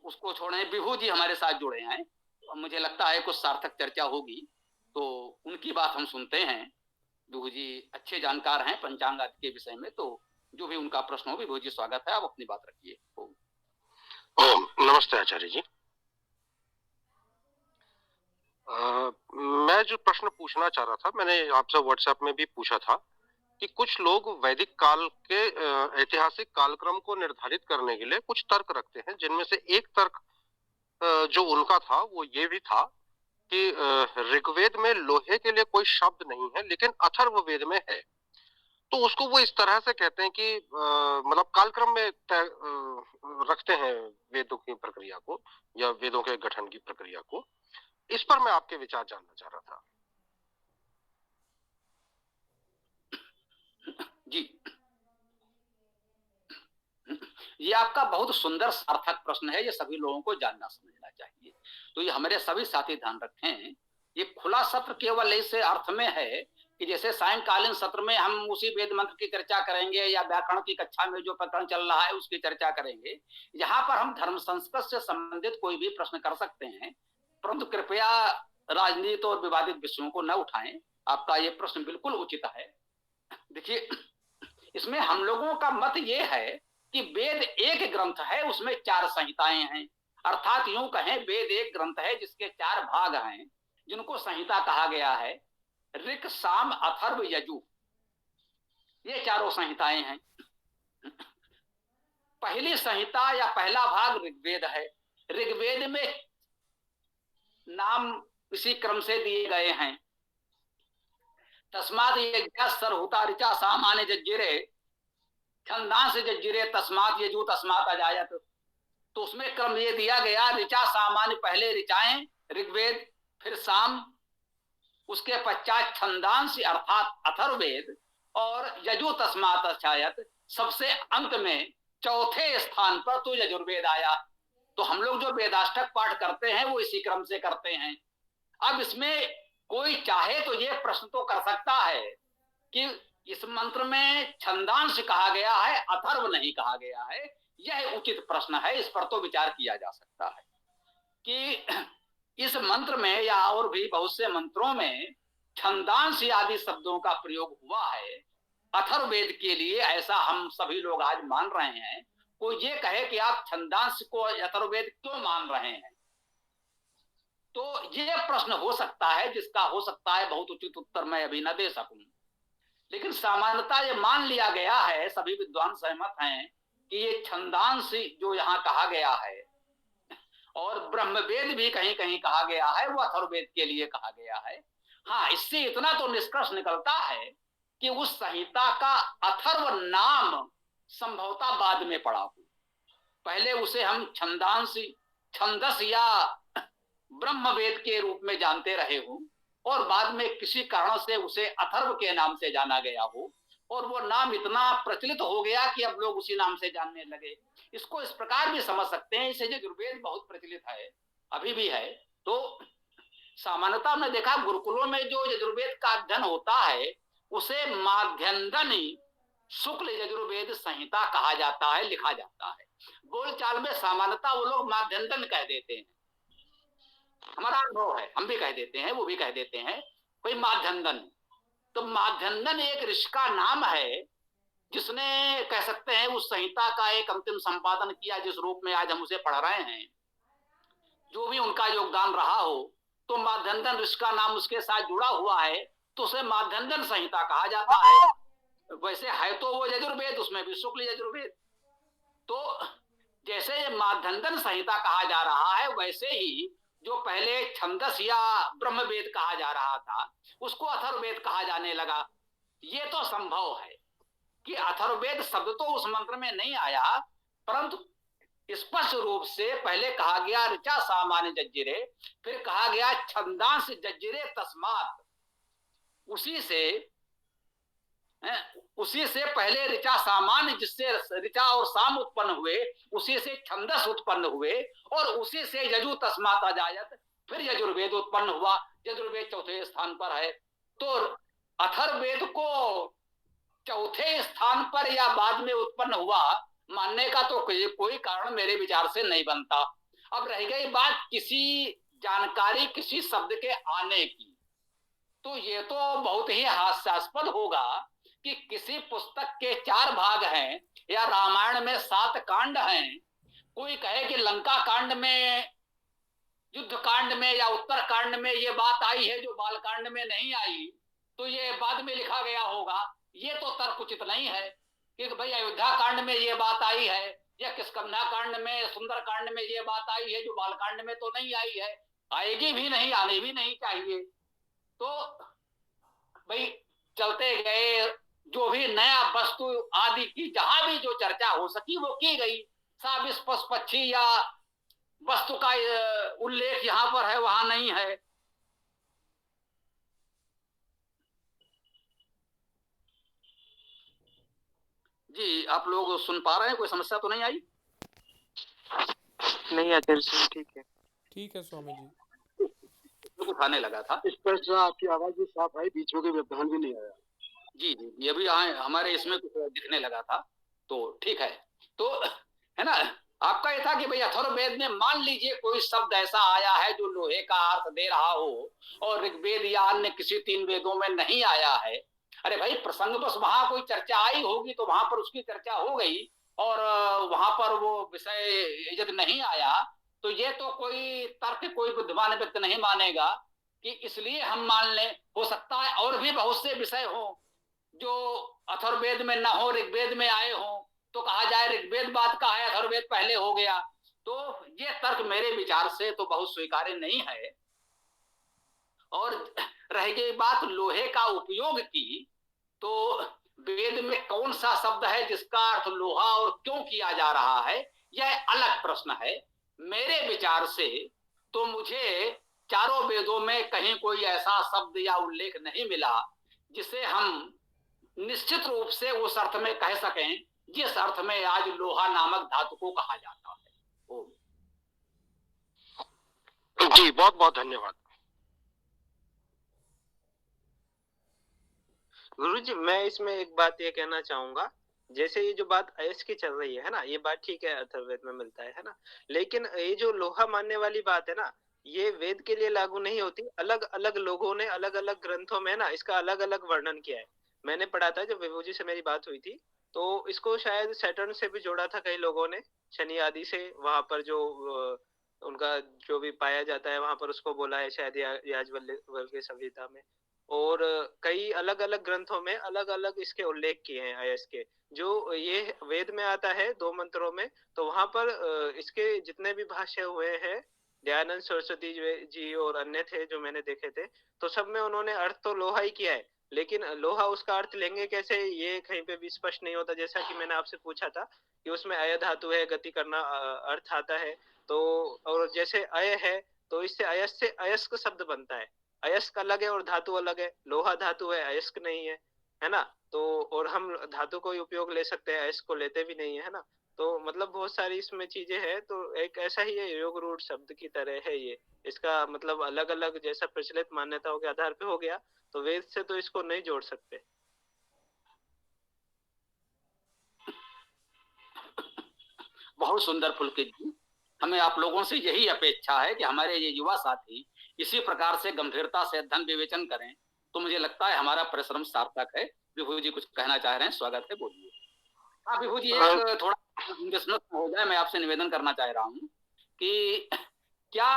उसको छोड़े, विभू जी हमारे साथ जुड़े हैं, मुझे लगता है कुछ सार्थक चर्चा होगी, तो उनकी बात हम सुनते हैं। विभू जी अच्छे जानकार हैं पंचांग आदि के विषय में, तो जो भी उनका प्रश्न हो, विभू जी स्वागत है, आप अपनी बात रखिए। नमस्ते आचार्य जी। मैं जो प्रश्न पूछना चाह रहा था, मैंने आपसे व्हाट्सएप में भी पूछा था कि कुछ लोग वैदिक काल के ऐतिहासिक कालक्रम को निर्धारित करने के लिए कुछ तर्क रखते हैं, जिनमें से एक तर्क जो उनका था वो ये भी था कि ऋग्वेद में लोहे के लिए कोई शब्द नहीं है, लेकिन अथर्ववेद में है। तो उसको वो इस तरह से कहते हैं कि मतलब कालक्रम में रखते हैं वेदों की प्रक्रिया को या वेदों के गठन की प्रक्रिया को। इस पर मैं आपके विचार जानना चाह रहा था। जी, ये आपका बहुत सुंदर सार्थक प्रश्न है, ये सभी लोगों को जानना समझना चाहिए। तो ये हमारे सभी साथी ध्यान रखें, ये खुला सत्र केवल इस अर्थ में है कि जैसे सायंकालीन सत्र में हम उसी वेद मंत्र की चर्चा करेंगे या व्याकरण की कक्षा में जो प्रकरण चल रहा है उसकी चर्चा करेंगे, यहाँ पर हम धर्म संस्कृत से संबंधित कोई भी प्रश्न कर सकते हैं, परंतु कृपया राजनीति और विवादित विषयों को न उठाएं। आपका ये प्रश्न बिल्कुल उचित है। देखिए, इसमें हम लोगों का मत ये है कि वेद एक ग्रंथ है, उसमें 4 संहिताएं हैं, अर्थात यूं कहें वेद एक ग्रंथ है जिसके 4 भाग हैं, जिनको संहिता कहा गया है। ऋक, साम, अथर्व, यजु, ये चारों संहिताएं हैं। पहली संहिता या पहला भाग ऋग्वेद है। ऋग्वेद में नाम इसी क्रम से दिए गए हैं, तस्मात यज्ञ सरहुता ऋचा सामान्य जज्जिरे छंदांस जज्जिरे तस्मात यजु तस्मात अजायत। तो उसमें क्रम ये दिया गया, ऋचा सामान्य, पहले ऋचाएं ऋग्वेद, फिर साम, उसके पश्चात छंदांश अर्थात अथर्ववेद, और यजु तस्मात अजायत, सबसे अंत में चौथे स्थान पर तो यजुर्वेद आया। तो हम लोग जो वेदाष्टक पाठ करते हैं वो इसी क्रम से करते हैं। अब इसमें कोई चाहे तो ये प्रश्न तो कर सकता है कि इस मंत्र में छंदांश कहा गया है, अथर्व नहीं कहा गया है। यह उचित प्रश्न है, इस पर तो विचार किया जा सकता है कि इस मंत्र में या और भी बहुत से मंत्रों में छंदांश आदि शब्दों का प्रयोग हुआ है अथर्ववेद के लिए, ऐसा हम सभी लोग आज मान रहे हैं। कोई ये कहे कि आप छंदांश को अथर्ववेद क्यों मान रहे हैं, तो ये प्रश्न हो सकता है, जिसका हो सकता है बहुत उचित उत्तर मैं अभी न दे सकूं। लेकिन सामान्यता ये मान लिया गया है, सभी विद्वान सहमत हैं कि ये छंदांश जो यहाँ कहा गया है और ब्रह्मवेद भी कहीं कहीं कहा गया है, वो अथर्ववेद के लिए कहा गया है। हाँ, इससे इतना तो निष्कर्ष निकलता है कि उस संहिता का अथर्व नाम संभवतः बाद में पड़ा हो, पहले उसे हम छंदस या ब्रह्मवेद के रूप में जानते रहे हो, और बाद में किसी कारण से उसे अथर्व के नाम से जाना गया हो, और वो नाम इतना प्रचलित हो गया कि अब लोग उसी नाम से जानने लगे। इसको इस प्रकार भी समझ सकते हैं, इसे यजुर्वेद बहुत प्रचलित है, अभी भी है। तो सामान्यतः हमने देखा गुरुकुलों में जो यजुर्वेद का अध्ययन होता है उसे माध्यंदनी शुक्ल यजुर्वेद संहिता कहा जाता है, लिखा जाता है। बोलचाल में सामान्यतः वो लोग माध्यंदन कह देते हैं, हमारा अनुभव है, हम भी कह देते हैं, वो भी कह देते हैं, कोई माध्यंदन। तो माध्यंदन एक ऋषि का नाम है जिसने, कह सकते हैं, उस संहिता का एक अंतिम संपादन किया, जिस रूप में आज हम उसे पढ़ रहे हैं। जो भी उनका योगदान रहा हो, तो माध्यंदन ऋषि का नाम उसके साथ जुड़ा हुआ है, तो उसे माध्यंदन संहिता कहा जाता है। वैसे है तो वो यजुर्वेद, उसमें भी शुक्ल यजुर्वेद। तो जैसे ये माध्यंदन संहिता कहा जा रहा है, वैसे ही जो पहले छंदस या ब्रह्मवेद कहा जा रहा था उसको अथर्ववेद कहा जाने लगा। ये तो संभव है कि अथर्ववेद शब्द तो उस मंत्र में नहीं आया, परंतु स्पष्ट रूप से पहले कहा गया ऋचा सामान्य जज्जिरे, फिर कहा गया छंदांश जज्जिरे तस्मात, उसी से पहले ऋचा सामान्य, जिससे ऋचा और साम उत्पन्न हुए, उसी से छंदस उत्पन्न हुए, और उसी से यजु तस्मात अजायत, फिर यजुर्वेद उत्पन्न हुआ। यजुर्वेद चौथे स्थान पर है, तो अथर्ववेद को चौथे स्थान पर या बाद में उत्पन्न हुआ मानने का तो कोई कारण मेरे विचार से नहीं बनता। अब रह गई बात किसी जानकारी, किसी शब्द के आने की, तो ये तो बहुत ही हास्यास्पद होगा कि किसी पुस्तक के 4 भाग हैं या रामायण में 7 कांड हैं, कोई कहे कि लंका कांड में, युद्ध कांड में या उत्तर कांड में ये बात आई है जो बाल कांड में नहीं आई, तो ये बाद में लिखा गया होगा। ये तो तर्क उचित नहीं है कि भाई अयोध्या कांड में ये बात आई है या किष्किंधा कांड में, सुंदर कांड में ये बात आई है जो बाल कांड में तो नहीं आई है, आएगी भी नहीं, आने भी नहीं चाहिए। तो भाई चलते गए, जो भी नया वस्तु आदि की जहां भी जो चर्चा हो सकी वो की गई। साबिस पक्षी या वस्तु का उल्लेख यहां पर है, वहां नहीं है। जी आप लोग सुन पा रहे हैं? कोई समस्या तो नहीं आई? नहीं आचार्य सिंह, ठीक है स्वामी जी। कुछ आने लगा था, स्पष्ट आपकी आवाज भी साफ आई, बीच में कोई व्यवधान भी नहीं आया। जी जी ये भी हमारे इसमें कुछ दिखने लगा था, तो ठीक है। तो है ना, आपका ये था कि भाई अथर्ववेद में मान लीजिए कोई शब्द ऐसा आया है जो लोहे का अर्थ दे रहा हो और ऋग्वेद या अन्य किसी 3 वेदों में नहीं आया है। अरे भाई प्रसंग बस वहां कोई चर्चा आई होगी तो वहां पर उसकी चर्चा हो गई, और वहां पर वो विषय यदि नहीं आया तो ये तो कोई तर्क कोई बुद्धिमान व्यक्ति नहीं मानेगा कि इसलिए हम मान लें। हो सकता है और भी बहुत से विषय हो जो अथर्ववेद में ना हो, ऋग्वेद में आए हो, तो कहा जाए ऋग्वेद बाद का है, अथर्ववेद पहले हो गया। तो ये तर्क मेरे विचार से तो बहुत स्वीकार्य नहीं है। और रह गई बात लोहे का उपयोग की, तो वेद में कौन सा शब्द है जिसका अर्थ लोहा और क्यों किया जा रहा है, यह अलग प्रश्न है। मेरे विचार से तो मुझे चारों वेदों में कहीं कोई ऐसा शब्द या उल्लेख नहीं मिला जिसे हम निश्चित रूप से उस अर्थ में कह सकें जिस अर्थ में आज लोहा नामक धातु को कहा जाता है। ओम। जी बहुत बहुत धन्यवाद गुरुजी। मैं इसमें एक बात ये कहना चाहूंगा, जैसे ये जो बात अयस्क की चल रही है ना, ये बात ठीक है, अथर्ववेद में मिलता है ना, लेकिन ये जो लोहा मानने वाली बात है ना, ये वेद के लिए लागू नहीं होती। अलग अलग लोगों ने अलग अलग ग्रंथों में ना इसका अलग अलग वर्णन किया है। मैंने पढ़ा था जब विभू जी से मेरी बात हुई थी, तो इसको शायद सैटर्न से भी जोड़ा था कई लोगों ने, शनि आदि से, वहां पर जो उनका जो भी पाया जाता है वहां पर उसको बोला है शायद याज्ञवल्क्य की संहिता में। और कई अलग अलग ग्रंथों में अलग अलग इसके उल्लेख किए हैं अयस के। जो ये वेद में आता है 2 मंत्रों में, तो वहां पर इसके जितने भी भाष्य हुए हैं, दयानंद सरस्वती जी और अन्य थे जो मैंने देखे थे, तो सब में उन्होंने अर्थ तो लोहा ही किया है, लेकिन लोहा उसका अर्थ लेंगे कैसे ये कहीं पे भी स्पष्ट नहीं होता। जैसा कि मैंने आपसे पूछा था कि उसमें अय धातु है, गति करना अर्थ आता है, तो और जैसे अय है तो इससे अयस से अयस्क शब्द बनता है। अयस्क अलग है और धातु अलग है, लोहा धातु है, अयस्क नहीं है ना। तो और हम धातु को ही उपयोग ले सकते हैं, अयस्क को लेते भी नहीं है ना। तो मतलब बहुत सारी इसमें चीजें हैं। तो एक ऐसा ही है, योग रूढ़ शब्द की तरह है ये। इसका मतलब अलग अलग जैसा प्रचलित मान्यताओं के आधार पे हो गया, तो वेद से तो इसको नहीं जोड़ सकते। बहुत सुंदर पुलकित जी, हमें आप लोगों से यही अपेक्षा है कि हमारे ये युवा साथी इसी प्रकार से गंभीरता से अध्ययन विवेचन करें, तो मुझे लगता है हमारा परिश्रम सार्थक है। विभू जी कुछ कहना चाह रहे हैं, स्वागत है, बोलिए। हाँ विभू जी, एक थोड़ा हो जाए, मैं आपसे निवेदन करना चाह रहा हूँ कि क्या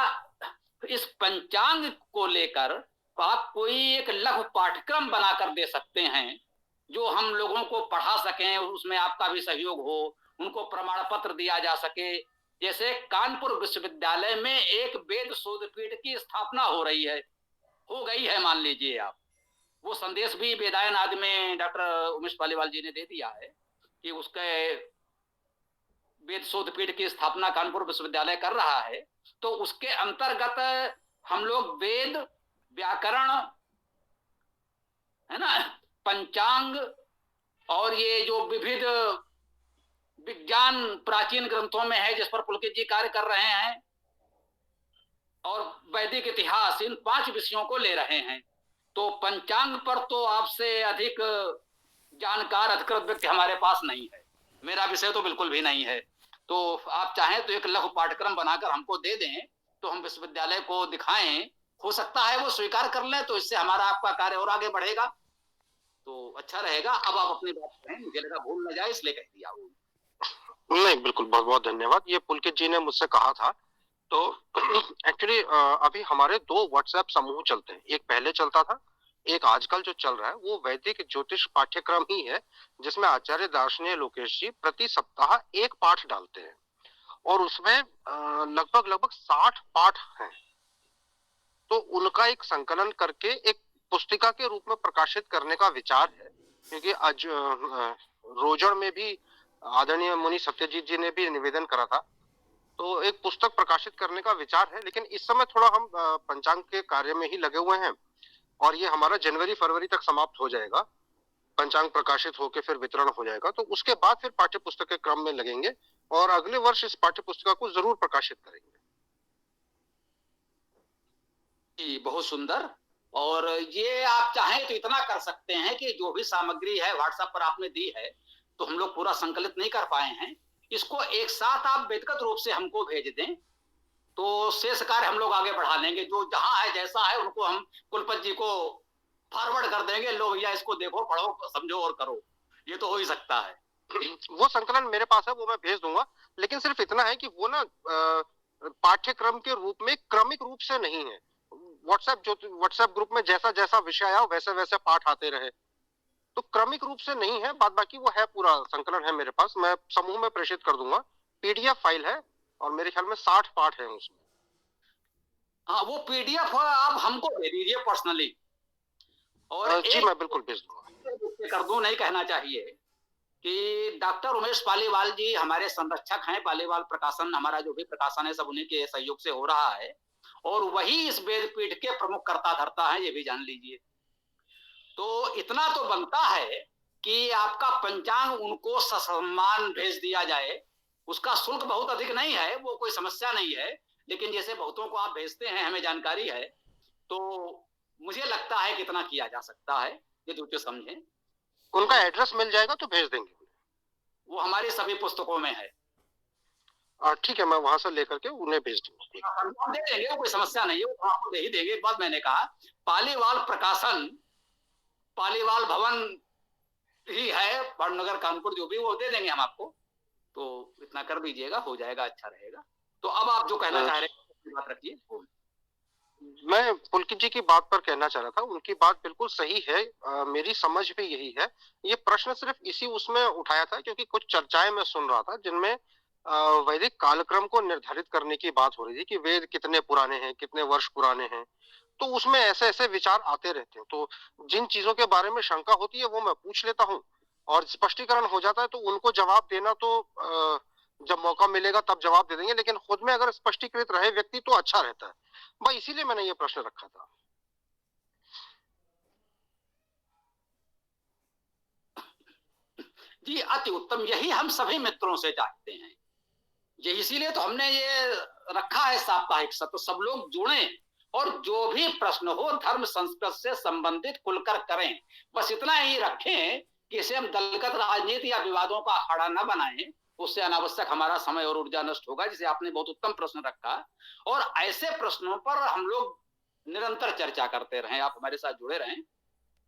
इस पंचांग को लेकर आप कोई एक लघु पाठ्यक्रम बनाकर दे सकते हैं जो हम लोगों को पढ़ा सकें, उसमें आपका भी सहयोग हो, उनको प्रमाण पत्र दिया जा सके। जैसे कानपुर विश्वविद्यालय में एक वेद शोध पीठ की स्थापना हो रही है, हो गई है मान लीजिए आप, वो संदेश भी वेदायन आदि में डॉक्टर उमेश पालीवाल जी ने दे दिया है कि उसके वेद शोध पीठ की स्थापना कानपुर विश्वविद्यालय कर रहा है। तो उसके अंतर्गत हम लोग वेद, व्याकरण, है ना, पंचांग और ये जो विविध विज्ञान प्राचीन ग्रंथों में है जिस पर पुलकित जी कार्य कर रहे हैं, और वैदिक इतिहास, इन 5 विषयों को ले रहे हैं। तो पंचांग पर तो आपसे अधिक जानकार अधिकृत व्यक्ति हमारे पास नहीं है, मेरा विषय तो बिल्कुल भी नहीं है। तो आप चाहें तो एक लघु पाठ्यक्रम बनाकर हमको दे दें, तो हम विश्वविद्यालय को दिखाएं, हो सकता है वो स्वीकार कर लें, तो इससे हमारा आपका कार्य और आगे बढ़ेगा, तो अच्छा रहेगा। अब आप अपनी बात करें, मुझे लगा भूल न जाए इसलिए कह दिया। नहीं, बिल्कुल, बहुत बहुत धन्यवाद। ये पुलकित जी ने मुझसे कहा था। तो एक्चुअली अभी हमारे 2 व्हाट्सएप समूह चलते हैं। एक पहले चलता था, एक आजकल जो चल रहा है वो वैदिक ज्योतिष पाठ्यक्रम ही है, जिसमें आचार्य दार्शनीय लोकेश जी प्रति सप्ताह एक पाठ डालते हैं और उसमें लगभग लगभग 60 पाठ हैं। तो उनका एक संकलन करके एक पुस्तिका के रूप में प्रकाशित करने का विचार है, क्योंकि आज रोजड़ में भी आदरणीय मुनि सत्यजीत जी ने भी निवेदन करा था, तो एक पुस्तक प्रकाशित करने का विचार है। लेकिन इस समय थोड़ा हम पंचांग के कार्य में ही लगे हुए हैं और ये हमारा जनवरी-फरवरी तक समाप्त हो जाएगा। पंचांग प्रकाशित होकर फिर वितरण हो जाएगा, तो उसके बाद फिर पाठ्य पुस्तक के क्रम में लगेंगे और अगले वर्ष इस पाठ्य पुस्तक को जरूर प्रकाशित करेंगे। जी, बहुत सुंदर। और ये आप चाहें तो इतना कर सकते हैं कि जो भी सामग्री है व्हाट्सएप पर आपने दी है, तो हम लोग पूरा संकलित नहीं कर पाए हैं, इसको एक साथ आप व्यक्तिगत रूप से हमको भेज दें, तो शेष कार्य हम लोग आगे बढ़ा लेंगे। जो जहां है जैसा है उनको हम कुलपति जी को फॉरवर्ड कर देंगे, लो भैया इसको देखो, पढ़ो, समझो और करो। ये तो हो ही सकता है। वो संकलन मेरे पास है, वो मैं भेज दूंगा। लेकिन सिर्फ इतना है कि वो ना पाठ्यक्रम के रूप में क्रमिक रूप से नहीं है। व्हाट्सएप ग्रुप में जैसा जैसा विषय आया वैसे वैसे पाठ आते रहे, तो क्रमिक रूप से नहीं है। बाद बाकी वो है, पूरा संकलन है मेरे पास, मैं समूह में प्रेषित कर दूंगा। पीडीएफ फाइल है और मेरे ख्याल में 60 पाठ है उसमें। हाँ, वो पीडीएफ आप हमको दे दीजिए पर्सनली। और जी मैं बिल्कुल भेज दूंगा। कर दूं, नहीं कहना चाहिए कि डॉक्टर उमेश पालीवाल जी हमारे संरक्षक हैं। पालीवाल प्रकाशन, हमारा जो भी प्रकाशन है सब उन्हीं के सहयोग से हो रहा है, और वही इस वेदपीठ के प्रमुख कर्ता धर्ता है, ये भी जान लीजिए। तो इतना तो बनता है कि आपका पंचांग उनको ससम्मान भेज दिया जाए। उसका शुल्क बहुत अधिक नहीं है, वो कोई समस्या नहीं है, लेकिन जैसे बहुतों को आप भेजते हैं, हमें जानकारी है, तो मुझे लगता है कि इतना किया जा सकता है, ये तो समझें। उनका एड्रेस मिल जाएगा तो भेज देंगे। वो हमारी सभी पुस्तकों में है। ठीक है, मैं वहां से लेकर के उन्हें भेज दूंगा। हम दे देंगे, कोई समस्या नहीं है, वो आपको दे ही देंगे। एक बात मैंने कहा, पालीवाल प्रकाशन, पालीवाल भवन ही है, बड़नगर कानपुर, जो भी, वो दे देंगे हम आपको। तो इतना कर दीजिएगा, हो जाएगा, अच्छा रहेगा। तो अब आप जो कहना चाह रहे हैं बात रखिए। मैं पुलकित जी की बात पर कहना चाह रहा था, उनकी बात बिल्कुल सही है। मेरी समझ भी यही है। ये प्रश्न सिर्फ इसी उसमें उठाया था क्योंकि कुछ चर्चाएं मैं सुन रहा था जिनमें वैदिक कालक्रम को निर्धारित करने की बात हो रही थी कि वेद कितने पुराने हैं, कितने वर्ष पुराने हैं। तो उसमें ऐसे ऐसे विचार आते रहते हैं, तो जिन चीजों के बारे में शंका होती है वो मैं पूछ लेता हूँ और स्पष्टीकरण हो जाता है, तो उनको जवाब देना तो जब मौका मिलेगा तब जवाब दे देंगे, लेकिन खुद में अगर स्पष्टीकृत रहे व्यक्ति तो अच्छा रहता है। भाई इसीलिए मैंने ये प्रश्न रखा था। जी, अति उत्तम, यही हम सभी मित्रों से चाहते हैं। ये इसीलिए तो हमने ये रखा है साप्ताहिक सत्र, सब लोग जुड़े और जो भी प्रश्न हो धर्म संस्कृत से संबंधित खुलकर करें। बस इतना ही रखें कि इसे हम दलगत राजनीति या विवादों का अखाड़ा न बनाएं, उससे अनावश्यक हमारा समय और ऊर्जा नष्ट होगा। जिसे आपने बहुत उत्तम प्रश्न रखा, और ऐसे प्रश्नों पर हम लोग निरंतर चर्चा करते रहें। आप हमारे साथ जुड़े रहें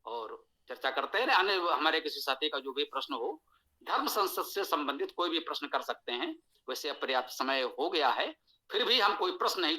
और चर्चा करते रहे। अन्य हमारे किसी साथी का जो भी प्रश्न हो, धर्म संसद से संबंधित कोई भी प्रश्न कर सकते हैं। वैसे अब पर्याप्त समय हो गया है, फिर भी हम कोई प्रश्न नहीं